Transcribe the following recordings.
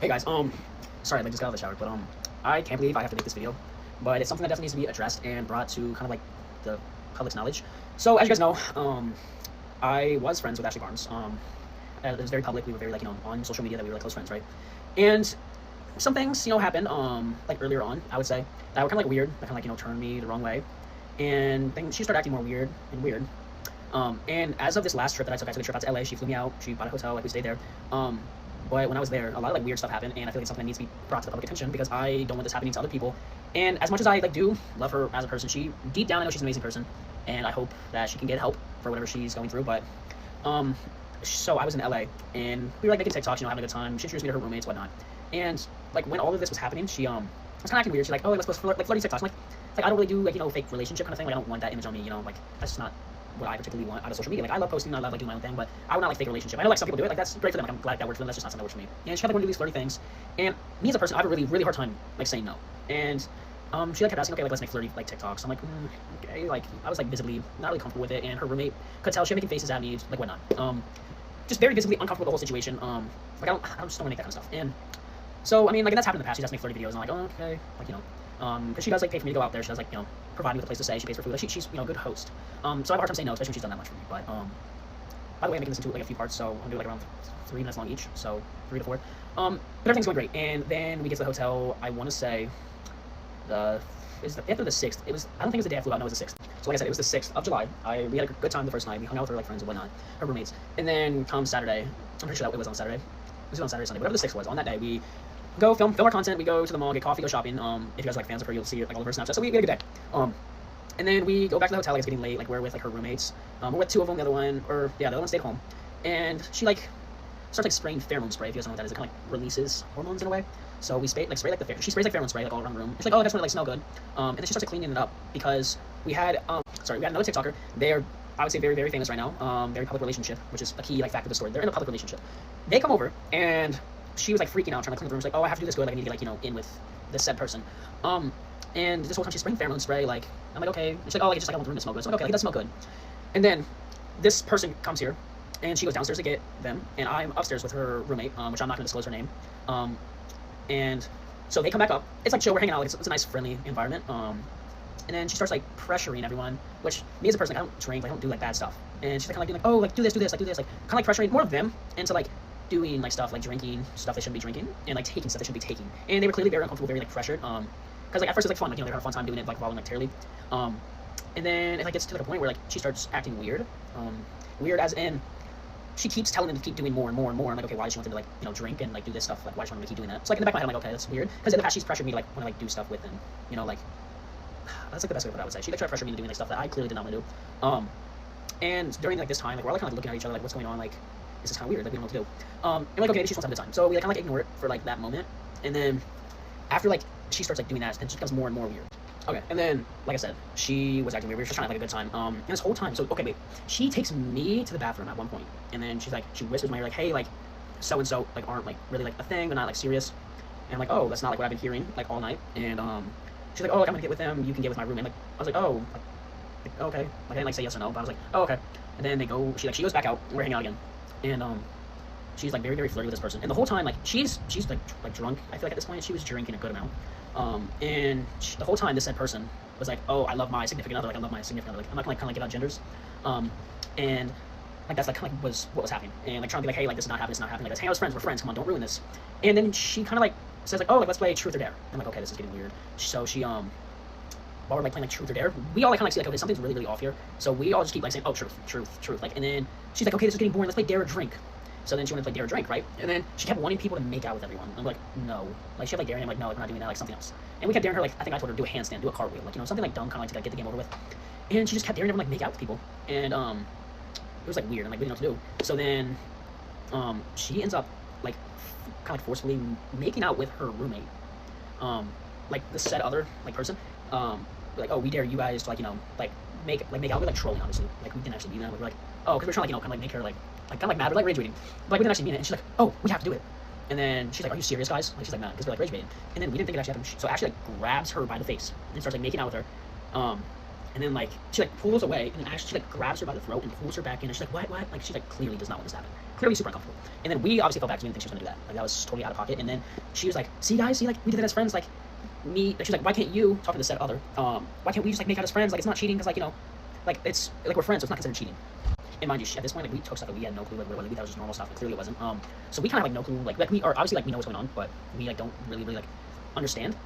Hey guys, sorry, I just got out of the shower, but I can't believe I have to make this video, but it's something that definitely needs to be addressed and brought to kind of like the public's knowledge. So as you guys know, I was friends with Ashley Barnes. It was very public. We were very like on social media that we were like close friends, right? And some things happened like earlier on, I would say, that were kind of like weird, that kind of like turned me the wrong way, and things she started acting more weird and weird. And as of this last trip that I took a trip out to LA. She flew me out. She bought a hotel. Like we stayed there. But when I was there, a lot of like weird stuff happened, and I feel like it's something that needs to be brought to the public attention because I don't want this happening to other people. And as much as I like do love her as a person, she deep down I know she's an amazing person, and I hope that she can get help for whatever she's going through. But so I was in LA, and we were like making TikToks, having a good time. She introduced me to her roommates, whatnot. And like when all of this was happening, she was kind of acting weird. She's like, oh, let's post like flirty TikToks. I'm like, it's like I don't really do like fake relationship kind of thing. Like I don't want that image on me. Like that's just not what I particularly want out of social media. Like I love posting, I love like doing my own thing, but I would not like fake a relationship. I know like some people do it, like that's great for them. Like I'm glad that works for them. That's just not something that works for me. And she kept like wanting to do these flirty things, and me as a person, I have a really really hard time like saying no. And she like kept asking, okay, like let's make flirty like TikToks. I'm like, okay, like I was like visibly not really comfortable with it, and her roommate could tell she was making faces at me, like whatnot. Just very visibly uncomfortable with the whole situation. Like I just don't want to make that kind of stuff. And so I mean, like and that's happened in the past. She does make flirty videos, and I'm like, oh, okay, like because she does like pay for me to go out there. She does like provide me with a place to stay. She pays for food. Like she's a good host. So I have a hard time saying no, especially when she's done that much for me. But by the way, I'm making this into like a few parts, so I'm gonna do like around 3 minutes long each, so 3 to 4. But everything's going great, and then we get to the hotel. I want to say after the 6th. I don't think it was the day I flew out. No, it was the 6th. So like I said, it was the 6th of July. We had a good time the first night. We hung out with her like friends and whatnot, her roommates. And then come Saturday, I'm pretty sure that it was on Saturday. It was on Saturday, Sunday, whatever the 6th was. On that day, we go film our content. We go to the mall, get coffee, go shopping. If you guys are like fans of her, you'll see like all of her Snapchat. So we had a good day. And then we go back to the hotel. Like it's getting late. Like we're with like her roommates. We're with 2 of them. The other one stayed home. And she like starts like spraying pheromone spray. If you guys know what that is, it kind of like releases hormones in a way. So we spray like she sprays like pheromone spray like all around the room. It's like, oh, I just want to like smell good. And then she starts like cleaning it up because we had another TikToker. They're, I would say, very very famous right now. Very public relationship, which is a key like fact of the story. They're in a public relationship. They come over and she was like freaking out, trying to clean the room. She's like, oh, I have to do this good. Like I need to get like in with this said person. And this whole time she's spraying pheromone spray. Like I'm like, okay. And she's like, oh, like just like I want the room to smell good. So I'm like, okay, like it does smell good. And then this person comes here, and she goes downstairs to get them, and I'm upstairs with her roommate, which I'm not gonna disclose her name. And so they come back up. It's like chill. We're hanging out. Like, it's a nice, friendly environment. And then she starts like pressuring everyone, which me as a person, like, I don't drink, like, I don't do like bad stuff. And she's like kind of like, oh, like do this, like do this, like kind of like pressuring more of them into like doing like stuff, like drinking stuff they shouldn't be drinking, and like taking stuff they shouldn't be taking. And they were clearly very uncomfortable, very like pressured. Because like at first it's like fun, like they're having a fun time doing it, like voluntarily. And then it like gets to like a point where like she starts acting weird. Weird as in she keeps telling them to keep doing more and more and more. I'm like, okay, why does she want them to like drink and like do this stuff? Like why does she want them to keep doing that? So like in the back of my head, I'm like, okay, that's weird. Because in the past she's pressured me to like want to like do stuff with them. Like that's like the best way to put it, I would say. She like tried to pressure me into doing like stuff that I clearly did not want to do. And during like this time, like we're all kind of like looking at each other, like what's going on? Like this is kind of weird. Like we don't know what to do. And we're like, okay, maybe she wants to have a good time. So we like kind of like ignore it for like that moment. And then after like she starts like doing that, and she becomes more and more weird. Okay, and then, like I said, she was acting weird. We were just trying to have like a good time. And this whole time, so, okay, wait. She takes me to the bathroom at one point, and then she's like, she whispers in my ear, like, hey, like, so-and-so, like, aren't, like, really, like, a thing. They're not, like, serious. And I'm like, oh, that's not, like, what I've been hearing, like, all night. And, she's like, oh, like, I'm gonna get with them. You can get with my roommate. Like, I was like, oh, like, okay. Like, I didn't, like, say yes or no, but I was like, oh, okay. And then she goes back out, and we're hanging out again. And, she's, like, very, very flirty with this person. And the whole time, like, she's like, drunk. I feel like at this point, she was drinking a good amount. And the whole time, this said person was like, oh, I love my significant other, like, I love my significant other, like, I'm not gonna, like, kind of, like, give out genders, and, like, that's, like, kind of, like, what was happening, and, like, trying to be like, hey, like, this is not happening, like, let's hang out as friends, we're friends, come on, don't ruin this, and then she kind of, like, says, like, oh, like, let's play truth or dare. I'm like, okay, this is getting weird. So she, while we're, like, playing, like, truth or dare, we all, like, kind of, like, see, like, okay, something's really, really off here, so we all just keep, like, saying, oh, truth, like, and then she's like, okay, this is getting boring, let's play dare or drink. So then she wanted to play dare or drink, right? And then she kept wanting people to make out with everyone. I'm like, no. Like, she kept like daring. I'm like, no, like, we're not doing that, like something else. And we kept daring her, like, I think I told her to do a handstand, do a cartwheel, like, something like dumb, kind of like to like, get the game over with. And she just kept daring everyone, like, make out with people. And it was like weird. I'm like, we didn't know what to do. So then she ends up like kind of like forcefully making out with her roommate. Like the said other like person. Like, oh, we dare you guys to like like make out. We're like trolling, obviously. Like we didn't actually mean that. We were like, oh, because we're trying to like kind of like make her like kind of like mad or like rage baiting. But like we didn't actually mean it. And she's like, oh, we have to do it. And then she's like, are you serious, guys? Like she's like mad because we're like rage baiting. And then we didn't think it actually happened. So Ashley like grabs her by the face and starts like making out with her. And then like she like pulls away, and then actually she like grabs her by the throat and pulls her back in, and she's like, what? Like she like clearly does not want this to happen. Clearly super uncomfortable. And then we obviously fell back to me and think she was gonna do that. Like that was totally out of pocket. And then she was like, see guys, see like we did that as friends. Like me, like, she's like, why can't you talk to the said other? Why can't we just like make out as friends? Like it's not cheating because like like it's like we're friends, so it's not considered cheating. And mind you, at this point, like we took stuff that we had no clue like what it was. We thought it was just normal stuff, but clearly it wasn't. So we kind of like no clue. Like we are obviously like we know what's going on, but we like don't really like understand.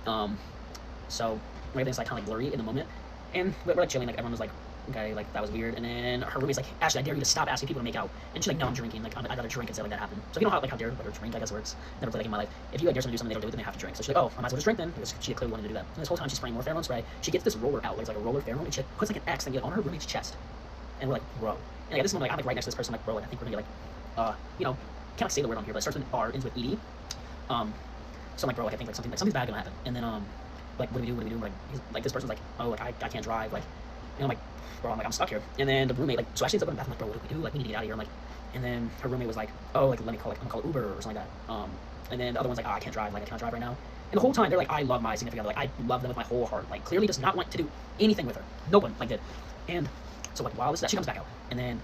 So everything's like kind of like blurry in the moment. And we're like chilling, like everyone was like, okay, like that was weird. And then her roommate's like, Ashley, I dare you to stop asking people to make out. And she's like, no, I'm drinking. Like I'd rather drink instead like that happen. So you know how like how dare or drink I guess works. Never played like in my life. If you like dare someone to do something they don't do it, then they have to drink. So she's like, oh, I might as well just drink then. Because she clearly wanted to do that. And this whole time she's spraying more pheromone spray. She gets this roller out, like it's like a roller pheromone, and she like, puts like an X thing like, on her roommate's chest. And we're like, bro. And like, at this moment, like, I'm like right next to this person, like, bro, like, I think we're gonna get like, can't like say the word on here, but it starts with an R, ends with ED. So I'm like, bro, like I think like something's bad gonna happen. And then like what do we do? Like this person's like, oh, like I can't drive, like, and I'm like, bro, I'm stuck here. And then the roommate, like, so Ashley ends up in the bathroom, like, bro, what do we do? Like we need to get out of here. I'm like, and then her roommate was like, oh, like let me call I'm gonna call Uber or something like that. And then the other one's like, oh, I can't drive, like I can't drive right now. And the whole time they're like, I love my significant other, like I love them with my whole heart. Like clearly does not want to do anything with her. No one like did. And so like while this she comes back out, and then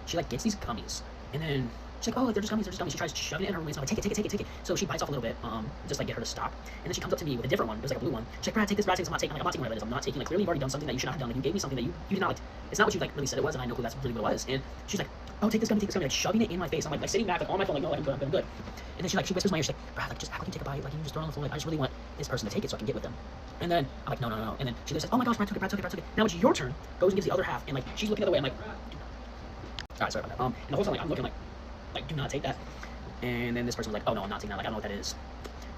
she like gets these gummies, and then she's like, oh, they're just gummies. She tries shoving it in her roommate's mouth, like, take it. So she bites off a little bit, just like get her to stop. And then she comes up to me with a different one. It was like a blue one. She's like, Brad, take this. I'm not taking whatever it is. I'm not taking. Like clearly you've already done something that you should not have done. Like you gave me something that you did not like. It's not what you like really said it was, and I know who that's really what it was. And she's like, oh, take this gummy, like shoving it in my face. I'm like sitting back like on my phone, like no, like I'm good. And then she whispers in my ear, she's like, Brad, like just act like you take a bite, like you can just throw it on the floor. Like I just really want this person to take it so I can get with them. And then I'm like, no. And then she says, oh my gosh, Brad took it. Now it's your turn. Goes and gives the other half, and like she's looking the other way. I'm like, alright, sorry about that. And the whole time like I'm looking like do not take that. And then this person was like, oh no, I'm not taking that. Like I don't know what that is.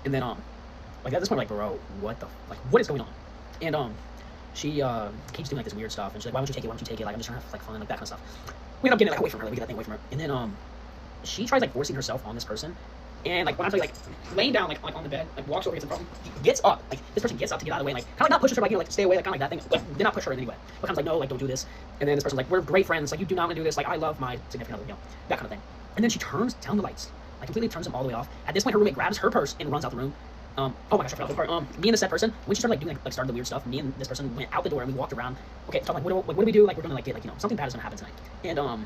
And then like at this point, like bro, what is going on? And she keeps doing like this weird stuff, and she's like, why don't you take it? Like I'm just trying to have like fun, like that kind of stuff. We end up getting it like away from her. Like, we get that thing away from her. And then she tries like forcing herself on this person. And like when I'm like laying down like on the bed, like walks over, gets in front, gets up, like this person gets up to get out of the way, like kind of like not pushes her, like like stay away, like kind of like that thing. Like, did not push her in any way. But I'm like, no, like don't do this. And then this person's like, we're great friends, like you do not want to do this, like I love my significant other, that kind of thing. And then she turns down the lights, like completely turns them all the way off. At this point, her roommate grabs her purse and runs out the room. Oh my gosh, I forgot the part. Me and the said person, when she started like doing like started the weird stuff, me and this person went out the door and we walked around. Okay, so I'm like, what do we do? Like we're gonna like get like something bad is gonna happen tonight. And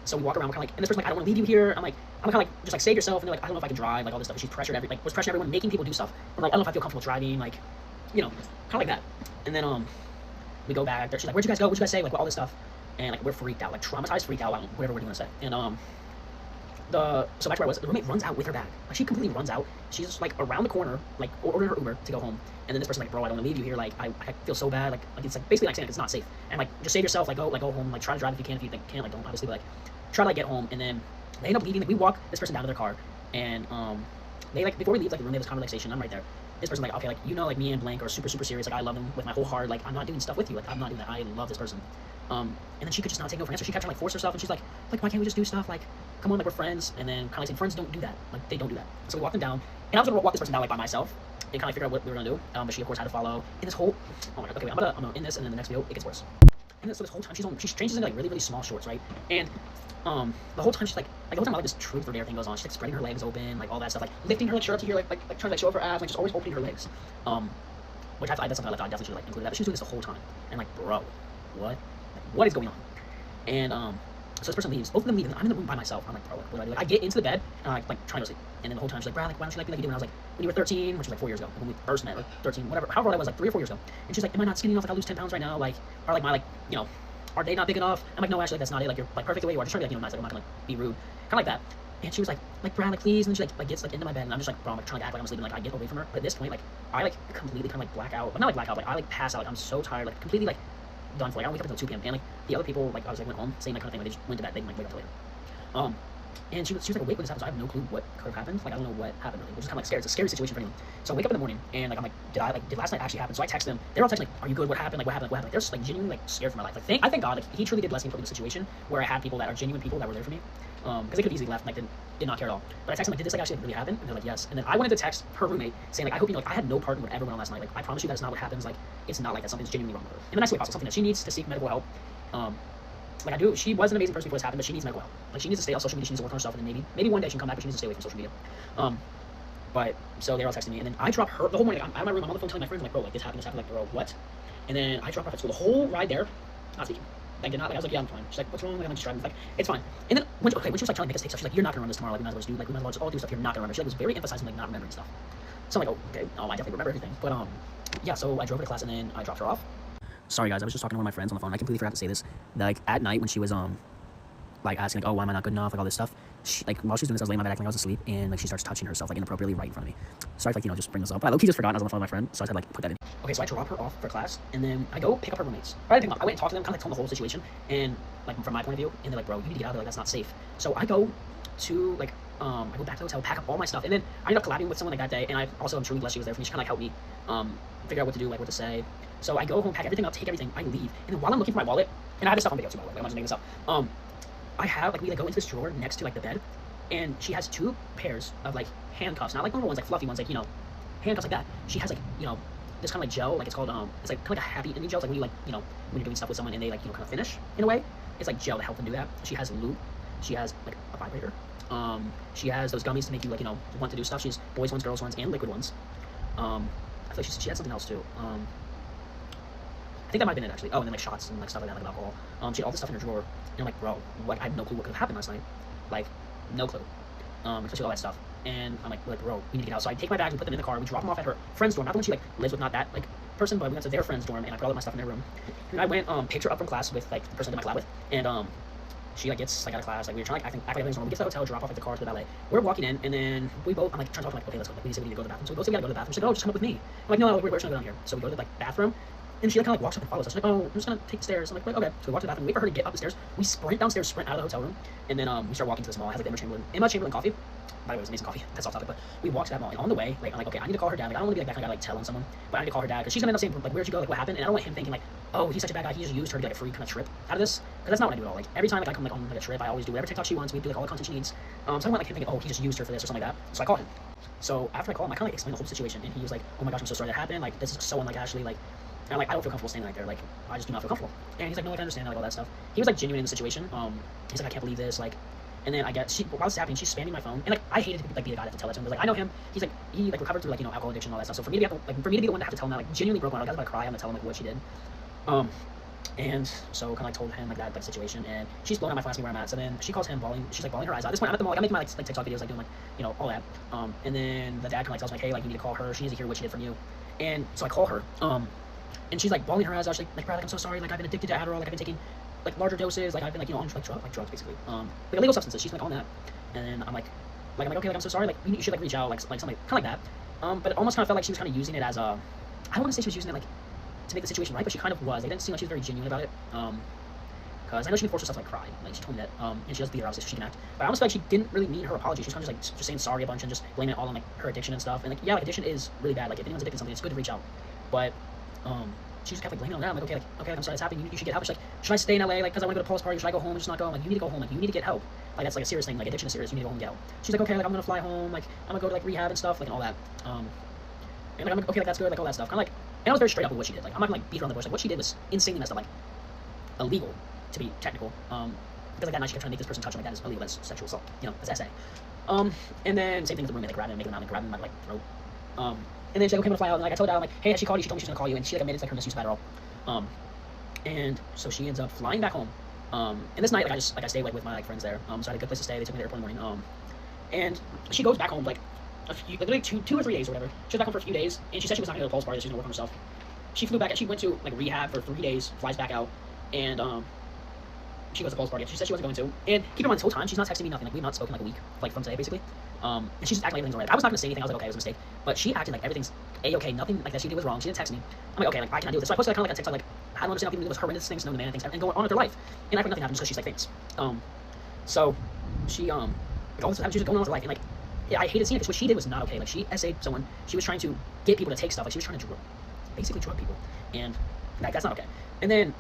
so we walk around, we're kind of like, and this person's like, I don't want to leave you here. I'm kind of like, just like save yourself. And they're like, I don't know if I can drive, like all this stuff. She's pressured was pressuring everyone, making people do stuff. I'm like, I don't know if I feel comfortable driving, like, kind of like that. And then we go back there. She's like, where'd you guys go? What'd you guys say? Like all this stuff. And like we're freaked out, like traumatized, freaked out, whatever we're gonna say. And so back to where I was, the roommate runs out with her bag. Like she completely runs out. She's just like around the corner, like ordering her Uber to go home. And then this person's like, bro, I don't want to leave you here. Like I feel so bad. Like it's like basically like saying like, it's not safe. And like just save yourself. Like go home. Like try to drive if you can. If you like, can't, like don't obviously. But like try to like get home. And then they end up leaving. Like we walk this person down to their car. And they like before we leave like the room, they have this conversation. I'm right there. This person's like, okay, like like me and blank are super serious. Like I love them with my whole heart. Like I'm not doing stuff with you. Like I'm not doing that. I love this person. And then she could just not take no for an answer. She kept trying to like force herself, and she's like why can't we just do stuff? Like come on, like we're friends. And then kind of like saying friends don't do that. Like they don't do that. So we walked them down, and I was gonna walk this person down like by myself and kind of figure out what we were gonna do. But she of course had to follow. And this whole oh my god, okay, wait, I'm gonna end this, and then the next video it gets worse. And then, so this whole time she changes into like really small shorts, right? And the whole time she's like the whole time like this truth or dare thing goes on. She's like spreading her legs open, like all that stuff, like lifting her like shirt up to here, like trying to like show off her abs, like just always opening her legs. Which that's something I definitely should like include that. But she was doing this the whole time, and like bro, what is going on? And so this person leaves. Both of them leave, and I'm in the room by myself. I'm like, bro, what do I do? Like, I get into the bed, and I'm like trying to sleep. And then the whole time she's like, Brad, like, why don't you like me like you do? And I was like, when you were 13, which was like 4 years ago, when we first met, or 13, whatever, however old I was, like 3 or 4 years ago. And she's like, am I not skinny enough? Like, I'll lose 10 pounds right now. Like, or like my like, are they not big enough? I'm like, no, actually, like, that's not it. Like, you're like perfect the way you are. Just trying to be like, nice. Like, I'm not gonna like be rude, kind of like that. And she was like Brad, like please. And then she like gets like into my bed, and I'm just like, bro, I'm like trying to act like I'm sleeping. Like I get away from her, but at this point, like I like completely kind of like black out, but not like black out, but I like pass out. Like I'm so tired, like completely like done for. Like I don't wake up until 2 p.m. And like the other people, like I was like went home, same like kind of thing. Like, they just went to bed. They didn't like wake up till later. And she was like awake when this happened, so I have no clue what could have happened. Like I don't know what happened really. It was kind of like scary. It's a scary situation for anyone. So I wake up in the morning, and like I'm like, did last night actually happen? So I text them. They're all texting like, are you good? What happened? Like what happened? Like they're just like genuinely like scared for my life. Like I thank God, like he truly did bless me and put me in a situation where I had people that are genuine people that were there for me. Because they could have easily left and like did not care at all. But I texted them like, did this like actually really happen? And they're like, yes. And then I wanted to text her roommate saying like, I hope you know, like I had no part in whatever went on last night. Like I promise you that's not what happens. Like it's not like that. Something's genuinely wrong with her. In the nicest way possible. Something that she needs to seek medical help. Like I do, she was an amazing person before this happened, but she needs medical help. Like she needs to stay off social media, she needs to work on herself, and then maybe one day she can come back, but she needs to stay away from social media. But so they're all texting me, and then I drop her the whole morning. Like, I'm out of my room, I'm on the phone telling my friends, I'm like, bro, like this happened, like bro, what? And then I dropped her off at school. The whole ride there, not speaking. Like, did not, like, I was like, yeah, I'm fine. She's like, what's wrong? Like, I'm just driving. Like, it's fine. And then, when she was like trying to make us take stuff, she's like, you're not gonna remember this tomorrow. Like, we might as well just do, like, we might as well just all do stuff you're not gonna remember. She like, was very emphasizing, like, not remembering stuff. So I'm like, oh, okay, I definitely remember everything. But, yeah, so I drove her to class and then I dropped her off. Sorry, guys, I was just talking to one of my friends on the phone. I completely forgot to say this. Like, at night when she was, like, asking, like, oh, why am I not good enough? Like, all this stuff. She, like, while she was doing this, I was laying on my bed acting like I was asleep, and, like, she starts touching herself, like, inappropriately right in front of me. Sorry if, like, just bring this up. But I low-key just forgot. I was on the phone with my friend, so I said, like, put that in. Okay, so I drop her off for class, and then I go pick up her roommates. Or I didn't pick them up. I went and talked to them, kind of, like, told them the whole situation, and, like, from my point of view, and they're like, bro, you need to get out of there. Like, that's not safe. So I go to, like, I go back to the hotel, pack up all my stuff, and then I ended up collabing with someone, like, that day, and I'm truly blessed she was there for me. She kind of, like, helped me, figure out what to do, like, what to say. So I go home, pack everything up, take everything, I leave, and then while I'm looking for my wallet, and I have this stuff on video too, by the way, I'm not just making this up, I have, like, we, like, go into this drawer next to, like, the bed, and she has 2 pairs of, like, handcuffs, not, like, normal ones, like, fluffy ones, like, handcuffs like that. She has, like, this kind of, like, gel, like, it's called, it's, like, kind of like a happy ending gel. It's like when you, like, when you're doing stuff with someone and they, like, kind of finish, in a way. It's, like, gel to help them do that. She has lube. She has, like, a vibrator. She has those gummies to make you, like, want to do stuff. She has boys ones, girls ones, and liquid ones. I feel like she had something else, too. I think that might have been it, actually. Oh, and then, like, shots and, like, stuff like that, like, alcohol. She had all this stuff in her drawer, and I'm like, bro, what? I had no clue what could have happened last night. Like, no clue. Especially all that stuff. And I'm like, bro, we need to get out. So I take my bags, we put them in the car, we drop them off at her friend's dorm. Not the one she, like, lives with, not that, like, person, but we went to their friend's dorm, and I put all of my stuff in their room. And I went, picked her up from class with, like, the person I did my collab with, and, she, like, gets, like, out of class, like, we were trying, like, act like everything's normal. We get to the hotel, drop off at the car to the ballet. We're walking in, and then we both, I'm, like, trying to talk, like, okay, let's go. Like, we need to go to the bathroom. So we both say we gotta go to the bathroom. She's like, oh, just come up with me. I'm like, no, we're just gonna go down here. So we go to the, like, bathroom, and she, like, kind of, like, walks up and follows us. She's like, oh, I'm just gonna take the stairs. I'm like, okay. So we walk to the bathroom, wait for her to get up the stairs. We sprint downstairs, sprint out of the hotel room, and then, we start walking to this mall. It has, like, the Emma Chamberlain coffee. By the way, it was amazing coffee. That's off topic, but we walked to that mall, and on the way, like, I'm like, okay, I need to call her dad. Like, I don't want to be like that kind of guy, like, telling someone, but I need to call her dad, because she's gonna end up saying, like, where'd you go? Like, what happened? And I don't want him thinking, like, oh, he's such a bad guy, he just used her to get, like, a free kind of trip out of this, because that's not what I do at all. Like, every time, like, I come, like, on, like, a trip, I always do whatever TikTok she wants, we do, like, all the content she needs. So I don't want, like, him thinking, oh, he just used her for this or something like that. So I call him. So after I call him, I kind of, like, explain the whole situation, and he was like, oh my gosh, I'm so sorry that happened, like, this is so unlike Ashley, like, and I'm like, I don't feel comfortable standing right there, like, I just do not feel comfortable. And he's like, no, like, I understand, like, all that stuff. He was, like, genuine in the situation. He's like, I can't believe this, like, and then I get, while this is happening, she's spamming my phone, and, like, I hated to, like, be the guy that have to tell that to him, but, like, I know him, he's, like, he, like, recovered through, like, alcohol addiction and all that stuff, so for me to be, for me to be the one to have to tell him that, like, genuinely broke my heart, I was about to cry, I'm gonna tell him, like, what she did. And so kind of, like, told him, like, that, like, situation, and she's blowing out my phone, asking where I'm at, so then she calls him, bawling, she's, like, bawling her eyes out. At this point, I'm at the mall, like, I'm making my, like TikTok videos, like, doing, like, all that, and then the dad kind of, like, tells me, like, hey, like, you need to call her, she needs to hear what she did from you, and so I call her, and she's, like, bawling her eyes out, she's like, Brad, like, I'm so sorry, like, I've been addicted to Adderall, like, I've been taking, like, larger doses, like, I've been, like, on, like, drugs, basically, like, illegal substances, she's, like, on that, and then I'm like, okay, like, I'm so sorry, like, you should, like, reach out, like something, kind of like that, but it almost kind of felt like she was kind of using it as a, I don't want to say she was using it, like, to make the situation right, but she kind of was. It didn't seem like she was very genuine about it, because I know she can force herself to, like, cry, like, she told me that, and she does beat her obviously, so she can act, but I almost feel like she didn't really mean her apology. She was kind of just, like, just saying sorry a bunch and just blaming it all on, like, her addiction and stuff, and, like, yeah, like, addiction is really bad, like, if anyone's addicted to something, it's good to reach out, but, she just kept, like, blaming it on that. I'm like, okay, I'm sorry it's happening, you should get help. She's like, should I stay in LA, like, because I want to go to Paul's party, or should I go home and just not go? I'm like, you need to go home, like, you need to get help, like, that's, like, a serious thing, like, addiction is serious, you need to go home and get help. She's like, okay, like, I'm gonna fly home, like, I'm gonna go to, like, rehab and stuff, like, and all that, and, like, I'm like, okay, like, that's good, like, all that stuff, kind of, like, and I was very straight up with what she did, like, I'm not gonna, like, beat her on the bush, like, what she did was insanely messed up, like, illegal, to be technical, because, like, that night she kept trying to make this person touch her, like, that is illegal, that's sexual assault, that's SA, and then, same thing with the roommate, like, grabbing him, making him out, and grabbing him by, like, throat, and then she's like, okay, I'm gonna fly out, and, like, I told her, like, hey, she called you, she told me she's gonna call you, and she, like, admitted it's, like, her misuse of Adderall, and so she ends up flying back home, and this night, like, I stayed, like, with my, like, friends there, so I had a good place to stay, they took me to the airport in the morning, and she goes back home, like, literally 2 or 3 days or whatever. She was back home for a few days, and she said she was not going to go to Paul's party, she was going to work on herself. She flew back, she went to, like, rehab for 3 days, flies back out, and, she goes to Paul's party. She said she wasn't going to, and keep in mind, this whole time, she's not texting me nothing, like, we've not spoken, like, a week, like, from today, basically, and she's just acting like everything's alright. I was not going to say anything, I was like, okay, it was a mistake, but she acted like everything's A-okay, nothing, like, that she did was wrong, she didn't text me. I'm like, okay, like, I cannot do this, so I posted, like, kind of, like, a TikTok, like, I don't understand how people do those horrendous things, know the man and things, and go on with their life, and I think nothing happened just because she's, like, famous. So, she, like, all this happened, she was going on with her life, and, like, yeah, I hated seeing it, because what she did was not okay, like, she essayed someone, she was trying to get people to take stuff, like, she was trying to basically drug people, and, like, that's not okay. And then,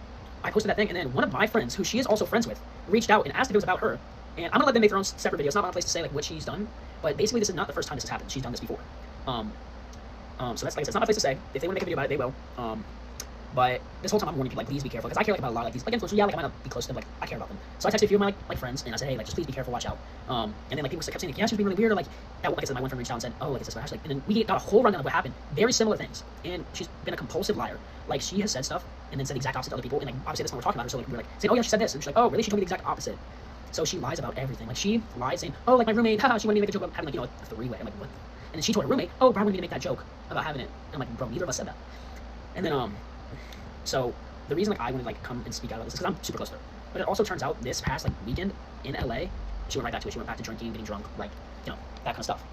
I posted that thing, and then one of my friends, who she is also friends with, reached out and asked if it was about her, and I'm gonna let them make their own separate videos, not my place to say, like, what she's done, but basically, this is not the first time this has happened, she's done this before, so that's, like I said, it's not my place to say, if they want to make a video about it, they will, But this whole time I'm warning people, like, please be careful, because I care, like, about a lot of, like, these, like, influencers. Yeah, like, I might not be close to them, like, I care about them. So I texted a few of my, like friends, and I said, hey, like, just please be careful, watch out. And then, like, people kept saying, like, yeah, she's being really weird, or, like I said, my one friend reached out and said, oh, like, is this Ashley? And then we got a whole rundown of what happened. Very similar things. And she's been a compulsive liar. Like, she has said stuff, and then said the exact opposite to other people, and, like, obviously that's when we're talking about her, so, like, we're, like, saying, oh, yeah, she said this, and she's like, oh, really? She told me the exact opposite. So she lies about everything. Like, she lies saying, oh, like, my roommate, haha, she wanted me to make a joke about having, like, you know, a three-way. I'm like, what? And then she told her roommate, oh, Brian wanted me to make that joke about having it. And I'm like, bro, neither of us said that. And then, so the reason, like, I wanted to, like, come and speak out about this is because I'm super close to her. But it also turns out this past, like, weekend in LA, she went right back to it. She went back to drinking, getting drunk, like, you know, that kind of stuff.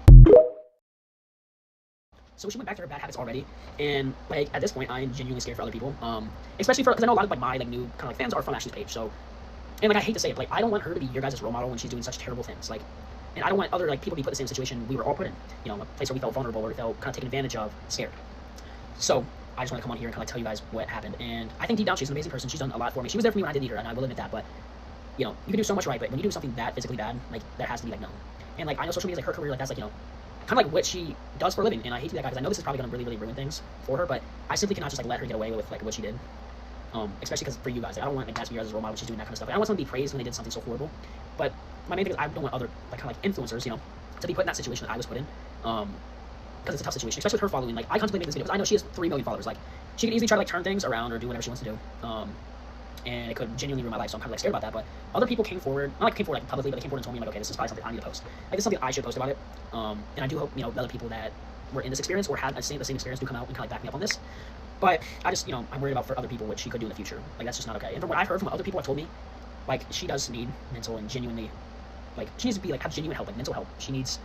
So she went back to her bad habits already, and, like, at this point, I'm genuinely scared for other people, especially because I know a lot of, like, my, like, new kind of, like, fans are from Ashley's page, so, and, like, I hate to say it, but, like, I don't want her to be your guys' role model when she's doing such terrible things, like, and I don't want other, like, people to be put in the same situation we were all put in, you know, a place where we felt vulnerable, or we felt kind of taken advantage of, scared. So I just want to come on here and kind of, like, tell you guys what happened, and I think deep down she's an amazing person. She's done a lot for me. She was there for me when I didn't need her, and I will admit that, but, you know, you can do so much right, but when you do something that physically bad, like, that has to be, like, known. And, like, I know social media is, like, her career, like, that's, like, you know, kind of like what she does for a living, and I hate to be that guy, because I know this is probably going to really, really ruin things for her, but I simply cannot just, like, let her get away with, like, what she did, especially because for you guys, like, I don't want, like, guys to be your guys' role model when she's doing that kind of stuff. Like, I don't want someone to be praised when they did something so horrible, but my main thing is I don't want other, like, kind of, like, influencers, you know, to be put in that situation that I was put in, because it's a tough situation, especially with her following. Like, I contemplated making this video because I know she has 3 million followers. Like, she can easily try to, like, turn things around or do whatever she wants to do, and it could genuinely ruin my life, so I'm kind of, like, scared about that. But other people came forward, not, like, came forward, like, publicly, but they came forward and told me, like, okay, this is probably something I need to post. Like, this is something I should post about it, and I do hope, you know, other people that were in this experience or had the same experience do come out and kind of, like, back me up on this. But I just, you know, I'm worried about for other people what she could do in the future. Like, that's just not okay. And from what I've heard from other people have told me, like, she does need mental and genuinely, like, she needs to be, like, have genuine help, like, mental help. She needs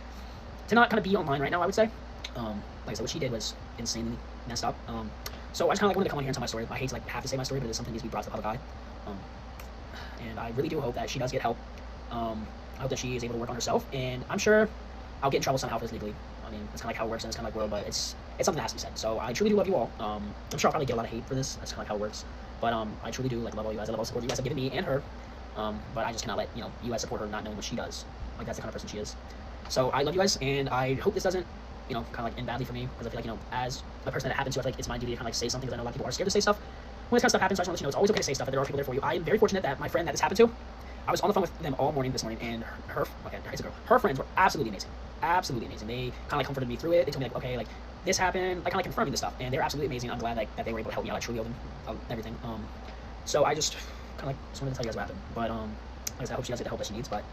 to not kind of be online right now, I would say. Like I said, what she did was insanely messed up. So I just kind of, like, wanted to come on here and tell my story. I hate to, like, have to say my story, but it's something that needs to be brought to the public eye. And I really do hope that she does get help. I hope that she is able to work on herself, and I'm sure I'll get in trouble somehow for this legally. I mean, that's kind of like how it works in this kind of, like, world, but it's something that has to be said. So I truly do love you all. I'm sure I'll probably get a lot of hate for this. That's kind of like how it works. But I truly do, like, love all you guys. I love all the support you guys have given me and her. But I just cannot let, you know, you guys support her not knowing what she does. Like, that's the kind of person she is. So I love you guys, and I hope this doesn't, you know, kind of, like, end badly for me, because I feel like, you know, as a person that it happens to, I feel like it's my duty to kind of, like, say something, because I know a lot of people are scared to say stuff. When this kind of stuff happens, so I just want to let you know it's always okay to say stuff, and there are people there for you. I am very fortunate that my friend that this happened to, I was on the phone with them all morning this morning, and her it's a girl. Her friends were absolutely amazing. Absolutely amazing. They kind of, like, comforted me through it. They told me, like, okay, like, this happened, like, kind of, like, confirming this stuff, and they're absolutely amazing. I'm glad, like, that they were able to help me out. I truly owe them everything. So I just kind of, like, just wanted to tell you guys what happened. But like I said, I hope she does get the help that she needs. But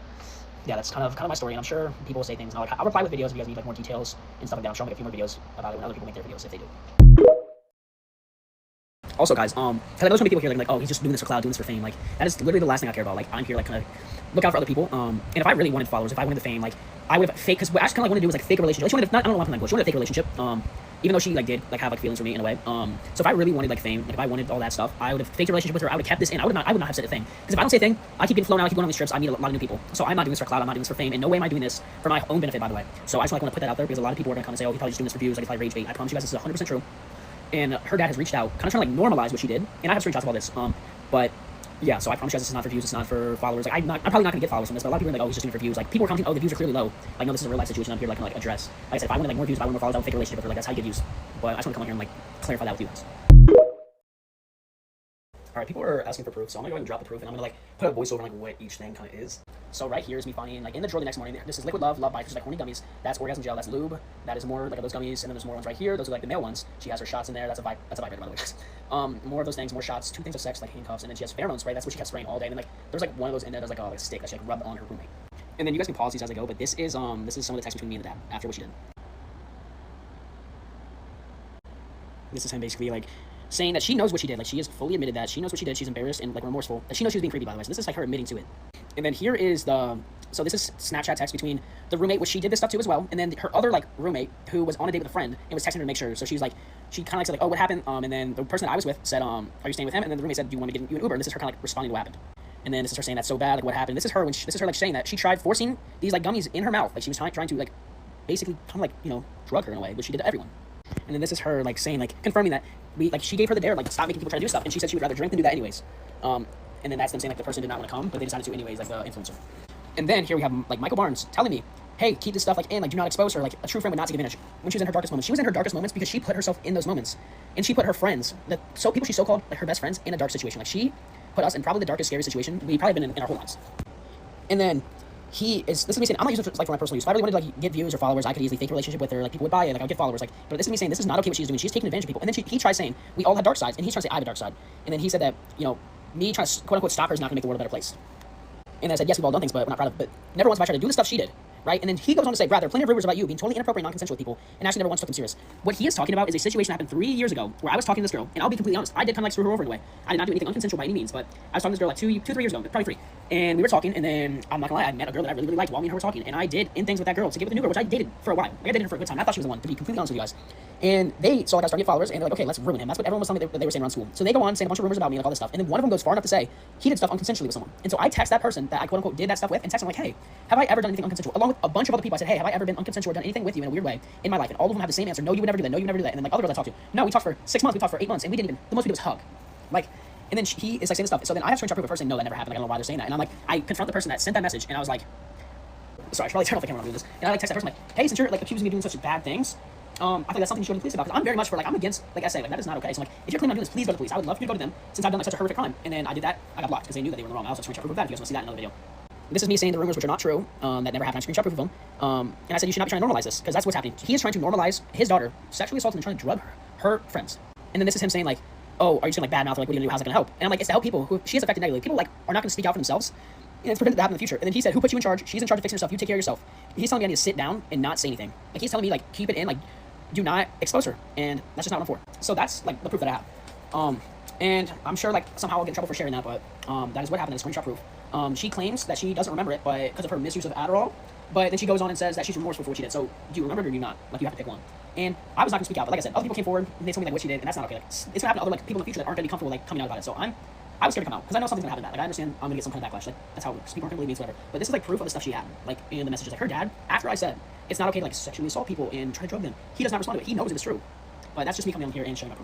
yeah, that's kind of my story, and I'm sure people will say things. And I'll reply with videos if you guys need, like, more details and stuff like that. I'm sure I'll make a few more videos about it when other people make their videos if they do. Also, guys, because I know so many people here like, oh, he's just doing this for clout, doing this for fame. Like, that is literally the last thing I care about. Like, I'm here, like, kind of look out for other people. And if I really wanted followers, if I wanted the fame, like, I would have fake, because what I just kind of, like, want to do is, like, fake a relationship. Like, she wanted, not, I don't know what I'm like, she wanted a fake relationship. Even though she, like, did, like, have, like, feelings for me in a way. So if I really wanted, like, fame, like, if I wanted all that stuff, I would have faked a relationship with her. I would have kept this in. I would not have said a thing. Because if I don't say a thing, I keep getting flown out, I keep going on these trips, I meet a lot of new people. So I'm not doing this for clout, I'm not doing this for fame. In no way am I doing this for my own benefit, by the way. So I just, like, want to put that out there, because a lot of people are going to come and say, oh, he's probably just doing this for views, like, if I rage bait. I promise you guys this is 100% true. And her dad has reached out, kind of trying to, like, normalize what she did. And I have screenshots of all this. But yeah, so I promise you guys this is not for views, it's not for followers. Like, I'm probably not gonna get followers from this, but a lot of people are like, oh, he's just doing it for views. Like, people are commenting, oh, the views are clearly low. Like, no, this is a real life situation. I'm here, like, kind of, like, address. Like I said, if I wanted, like, more views, if I wanted more followers, I would fake a relationship with her. Like, that's how you get views. But I just want to come on here and, like, clarify that with you guys. Alright, people are asking for proof, so I'm gonna go ahead and drop the proof, and I'm gonna, like, put a voiceover on, like, what each thing kind of is. So right here is me finding, like, in the drawer the next morning, this is Liquid Love Bites, which is, like, horny gummies. That's orgasm gel, that's lube. That is more, like, those gummies, and then there's more ones right here. Those are, like, the male ones. She has her shots in there. That's a vibrator, by the way. More of those things, more shots, 2 things of sex, like handcuffs, and then she has pheromone spray. That's what she kept spraying all day. And then, like, there's, like, one of those in there that's, like, a stick that she, like, rubbed on her roommate. And then you guys can pause these as I go, but this is some of the text between me and the dad after what she did. This is him basically, like, saying that she knows what she did. Like, she has fully admitted that she knows what she did. She's embarrassed and, like, remorseful. That she knows she was being creepy, by the way. So this is, like, her admitting to it. And then here is so this is Snapchat text between the roommate, which she did this stuff to as well, and then her other, like, roommate who was on a date with a friend and was texting her to make sure. So she's like, she kind of, like, said, like, oh, what happened? And then the person that I was with said, are you staying with him? And then the roommate said, do you want me to get you an Uber? And this is her kind of, like, responding to what happened. And then this is her saying that's so bad, like, what happened? This is her like, saying that she tried forcing these, like, gummies in her mouth. Like, she was trying to, like, basically kind of, like, you know, drug her in a way, which she did to everyone. And then this is her, like, saying, like, confirming that she gave her the dare, like, stop making people try to do stuff, and she said she would rather drink than do that anyways. And then that's them saying, like, the person did not want to come, but they decided to anyways, like, the influencer. And then here we have, like, Michael Barnes telling me hey, keep this stuff like in, like do not expose her. Like a true friend would not take advantage when she was in her darkest moments. She was in her darkest moments because she put herself in those moments, and she put her friends, people she so-called like her best friends, in a dark situation. Like she put us in probably the darkest, scariest situation we've probably been in our whole lives. And then this is me saying, I'm not using this like for my personal use. If I really wanted to like get views or followers, I could easily fake a relationship with her. Like people would buy it, like I would get followers. Like, but this is me saying this is not okay what she's doing. She's taking advantage of people. And then he tries saying we all have dark sides, and he's trying to say I have a dark side. And then he said that me trying to quote unquote stop her is not going to make the world a better place. And I said, yes, we've all done things, but we're not proud of it. But never once have I tried to do the stuff she did, right? And then he goes on to say, Brad, there are plenty of rumors about you being totally inappropriate and non-consensual with people, and actually never once took them serious. What he is talking about is a situation that happened 3 years ago where I was talking to this girl, and I'll be completely honest, I did kind of like screw her over in a way. I did not do anything unconsensual by any means, but I was talking to this girl like 3 years ago, probably 3. And we were talking, and then, I'm not gonna lie, I met a girl that I really, really liked while me and her were talking, and I did end things with that girl to get with the new girl, which I dated for a while. Like, I dated her for a good time. I thought she was the one, to be completely honest with you guys. And they saw like I started getting followers, and they're like, okay, let's ruin him. That's what everyone was telling me that they were saying around school. So they go on saying a bunch of rumors about me, like all this stuff. And then one of them goes far enough to say he did stuff unconsensually with someone. And so I text that person that I quote unquote did that stuff with, and text him like, hey, have I ever done anything unconsensual? Along with a bunch of other people, I said, hey, have I ever been unconsensual or done anything with you in a weird way in my life? And all of them have the same answer. No, you would never do that. No, you would never do that. And then like other girls I talked to, no, we talked for 6 months, we talked for 8 months, and we didn't even. The most we did was hug, like. And then he is like saying this stuff. So then I have to screenshot proof of her saying no, that never happened. Like, I don't know why they're saying that. And I'm like, I confront the person that sent that message, and I was like, sorry, I should probably turn off the camera when I'm doing this. And I like text that person like, hey, since you're like accusing me of doing such bad things, I think that's something you should go to the police about, because I'm very much for like I'm against like I say like that is not okay. So like if you're claiming I'm doing this, please go to the police. I would love for you to go to them since I've done like such a horrific crime. And then I did that. I got blocked because they knew that they were in the wrong. I also screenshot proof of that. If you guys want to see that in another video. This is me saying the rumors which are not true, that never happened. I screenshot proof of them. And I said you should not be trying to normalize this, because that's what's happening. He is trying to normalize his daughter sexually assaulting and trying to drug her friends. And then this is him saying like, oh, are you just gonna like badmouth her? Like, what are you gonna do? How's that gonna help? And I'm like, it's to help people who she has affected negatively. People like are not gonna speak out for themselves, and it's prevented that happen in the future. And then he said, who put you in charge? She's in charge of fixing herself. You take care of yourself. He's telling me I need to sit down and not say anything. Like he's telling me like keep it in, like do not expose her, and that's just not what I'm for. So that's like the proof that I have. And I'm sure like somehow I'll get in trouble for sharing that, but that is what happened in the screenshot proof. She claims that she doesn't remember it, but because of her misuse of Adderall. But then she goes on and says that she's remorseful for what she did. So do you remember it or do you not? Like you have to pick one. And I was not gonna speak out, but like I said, other people came forward and they told me like what she did, and that's not okay. Like it's gonna happen to other like people in the future that aren't gonna be comfortable like coming out about it. So I was scared to come out because I know something's gonna happen to that. Like I understand I'm gonna get some kind of backlash. Like that's how it works. People aren't gonna believe me, whatever. But this is like proof of the stuff she had. Like in the messages, like her dad, after I said it's not okay to like sexually assault people and try to drug them, he does not respond to it. He knows it is true. But that's just me coming on here and showing my proof.